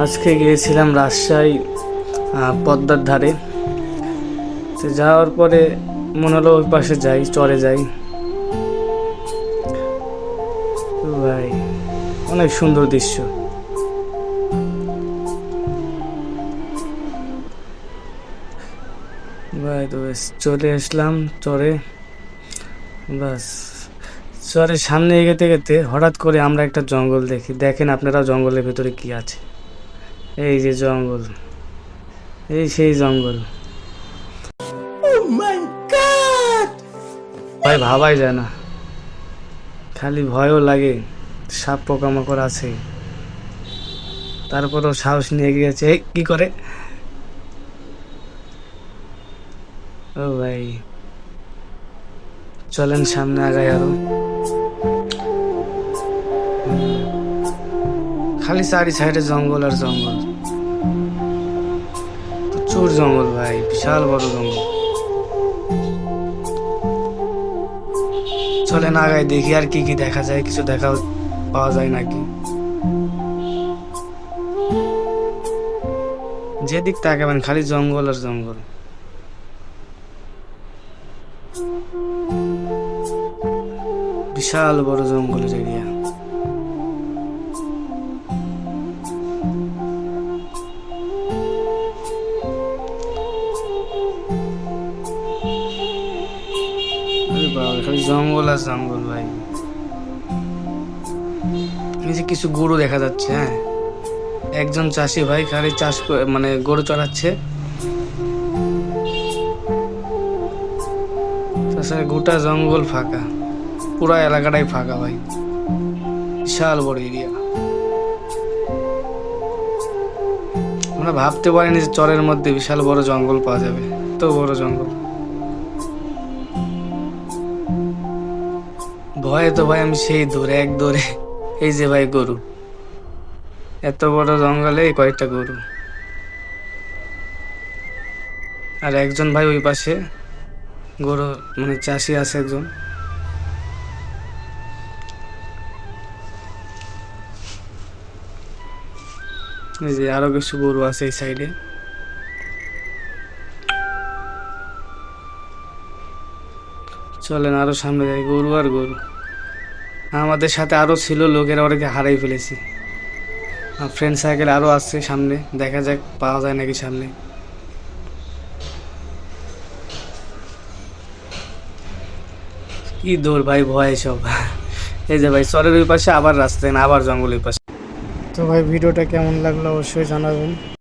আজকে গিয়েছিলাম রাজশাহী পদ্মার ধারে। তো যাওয়ার পরে মনে হলো ওই পাশে যাই, চরে যাই। ভাই অনেক সুন্দর দৃশ্য। ভাই তো বেশ চলে আসলাম চরে। বাস চরের সামনে এগোতে এগোতে হঠাৎ করে আমরা একটা জঙ্গল দেখি। দেখেন আপনারা জঙ্গলের ভেতরে কি আছে। এই যে জঙ্গল, এই সেই জঙ্গল। ভাই ভাবাই যায় না, খালি ভয়ও লাগে। সাপ পোকামাকড় আছে, তারপরও সাহস নিয়ে গিয়েছে। কি করে ও ভাই, চলেন সামনে আগাই আরো। খালি চারি সাইডে জঙ্গল আর জঙ্গল, প্রচুর জঙ্গল ভাই, বিশাল বড় জঙ্গল। চলেন আগাই দেখি আর কি কি দেখা যায়, কিছু দেখা পাওয়া যায় নাকি। যেদিক তাকাবেন খালি জঙ্গল আর জঙ্গল। বিশাল বড় জঙ্গলের এরিয়া। খালি জঙ্গল আর জঙ্গল ভাই। নিচে কিছু গরু দেখা যাচ্ছে। হ্যাঁ, একজন চাষি ভাই খালি চাষ মানে গরু চড়াচ্ছে। তাছাড়া গোটা জঙ্গল ফাঁকা, পুরা এলাকাটাই ফাঁকা ভাই। বিশাল বড় এরিয়া। আমরা ভাবতে পারিনি যে চরের মধ্যে বিশাল বড় জঙ্গল পাওয়া যাবে, এত বড় জঙ্গল। ভয়ে তো ভাই আমি সেই দৌড়ে এক দৌড়ে, এই যে ভাই গরু, এত বড় জঙ্গলে কয়েকটা গরু। আর একজন ভাই ওই পাশে গরু মানে চাষি আছে একজন। এই যে আরো কিছু গরু আছে এই সাইডে। চলেন আরো সামনে যাই। গরু আর গরু। আমাদের সাথে আরো ছিল লোকেরা, ওরাকে হারাই ফেলেছি। ফ্রেন্ড সার্কেল আরো আসছে সামনে, দেখা যাক পাওয়া যায় নাকি সামনে। কি দৌড় ভাই, ভয় সব। এই যে ভাই চরের ওই পাশে আবার রাস্তা, আবার জঙ্গলের পাশে। তো ভাই ভিডিওটা কেমন লাগলো অবশ্যই জানাবেন।